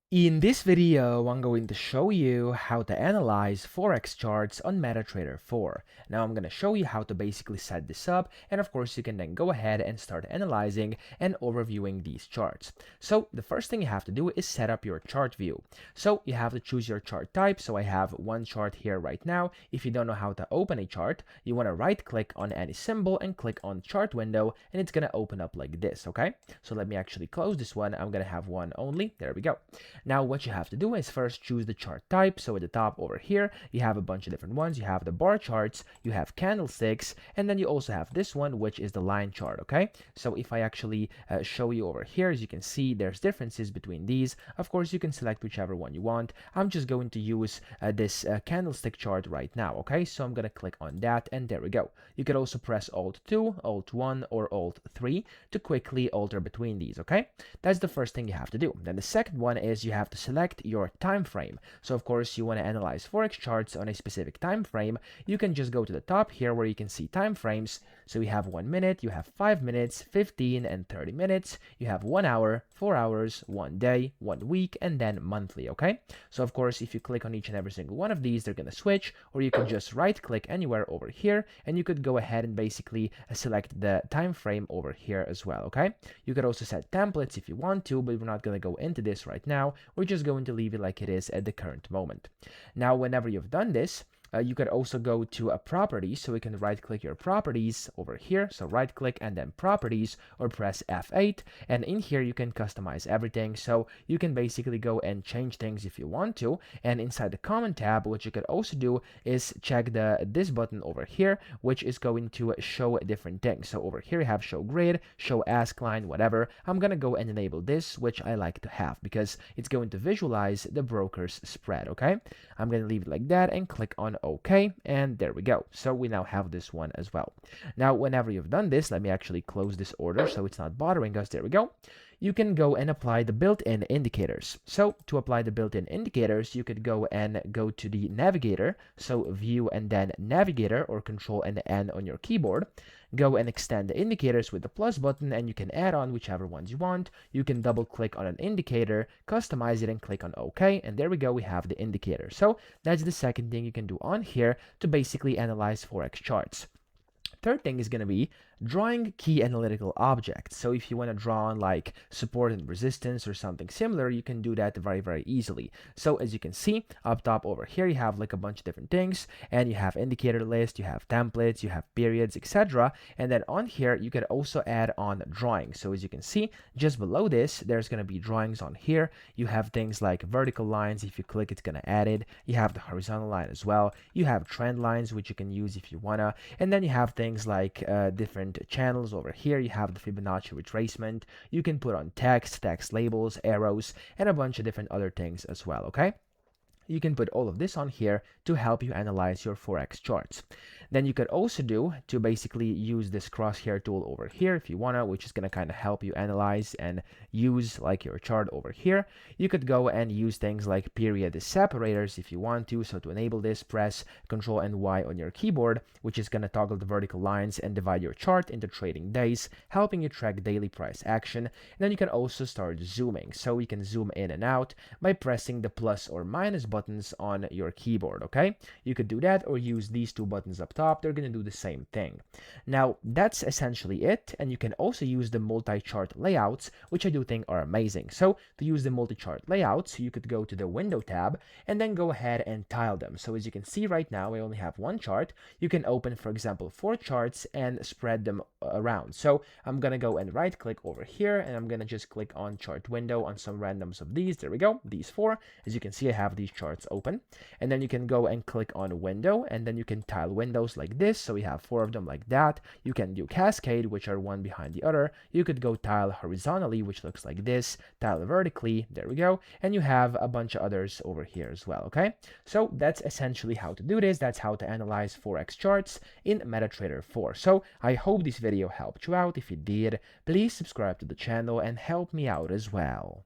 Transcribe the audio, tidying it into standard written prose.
In this video, I'm going to show you how to analyze Forex charts on MetaTrader 4. Now I'm going to show you how to basically set this up, and of course you can then go ahead and start analyzing and overviewing these charts. So the first thing you have to do is set up your chart view. So you have to choose your chart type. So I have one chart here right now. If you don't know how to open a chart, you want to right click on any symbol and click on chart window, and it's going to open up like this, okay? So let me actually close this one. I'm going to have one only. There we go. Now what you have to do is first choose the chart type. So at the top over here, you have a bunch of different ones. You have the bar charts, you have candlesticks, and then you also have this one, which is the line chart, okay? So if I actually show you over here, as you can see, there's differences between these. Of course, you can select whichever one you want. I'm just going to use this candlestick chart right now, okay? So I'm going to click on that, and there we go. You could also press Alt 2, Alt 1, or Alt 3 to quickly alter between these, okay? That's the first thing you have to do. Then the second one is you have to select your time frame. So of course you want to analyze Forex charts on a specific time frame. You can just go to the top here where you can see time frames. So you have 1 minute, you have 5 minutes, 15 and 30 minutes, you have 1 hour, 4 hours, 1 day, 1 week, and then monthly, okay? So of course if you click on each and every single one of these, they're going to switch, or you can just right click anywhere over here and you could go ahead and basically select the time frame over here as well, okay? You could also set templates if you want to, but we're not going to go into this right now. We're just going to leave it like it is at the current moment. Now, whenever you've done this, you could also go to a property, so we can right click your properties over here. So right click and then properties, or press F8, and in here you can customize everything. So you can basically go and change things if you want to. And inside the comment tab, what you could also do is check this button over here, which is going to show different things. So over here you have show grid, show ask line, whatever. I'm gonna go and enable this, which I like to have because it's going to visualize the broker's spread, okay? I'm gonna leave it like that and click on OK, and there we go. So we now have this one as well. Now, whenever you've done this, let me actually close this order so it's not bothering us. There we go. You can go and apply the built-in indicators. So to apply the built-in indicators, you could go to the navigator. So view and then navigator, or control and N on your keyboard. Go and extend the indicators with the plus button, and you can add on whichever ones you want. You can double click on an indicator, customize it, and click on OK, and there we go, we have the indicator. So that's the second thing you can do on here to basically analyze Forex charts. Third thing is going to be drawing key analytical objects. So if you want to draw on like support and resistance or something similar, you can do that very easily. So as you can see up top over here, you have like a bunch of different things, and you have indicator list, you have templates, you have periods, etc. And then on here you can also add on drawings. So as you can see just below this, there's going to be drawings on here. You have things like vertical lines. If you click, it's going to add it. You have the horizontal line as well. You have trend lines, which you can use if you wanna, and then you have things like different channels over here. You have the Fibonacci retracement. You can put on text labels, arrows, and a bunch of different other things as well, okay? You can put all of this on here to help you analyze your Forex charts. Then you could also do to basically use this crosshair tool over here if you wanna, which is gonna kind of help you analyze and use like your chart over here. You could go and use things like period separators if you want to. So to enable this, press Ctrl and Y on your keyboard, which is gonna toggle the vertical lines and divide your chart into trading days, helping you track daily price action. And then you can also start zooming. So you can zoom in and out by pressing the plus or minus buttons on your keyboard, okay? You could do that or use these two buttons up top. They're going to do the same thing. Now, that's essentially it, and you can also use the multi-chart layouts, which I do think are amazing. So to use the multi-chart layouts, you could go to the window tab and then go ahead and tile them. So as you can see right now, I only have one chart. You can open, for example, 4 charts and spread them around. So I'm going to go and right click over here, and I'm going to just click on chart window on some randoms of these. There we go, these 4. As you can see, I have these charts open, and then you can go and click on window, and then you can tile windows like this. So we have 4 of them like that. You can do cascade, which are one behind the other. You could go tile horizontally, which looks like this, tile vertically, there we go, and you have a bunch of others over here as well, okay? So that's essentially how to do this. That's how to analyze Forex charts in MetaTrader 4. So I hope this video helped you out. If it did, please subscribe to the channel and help me out as well.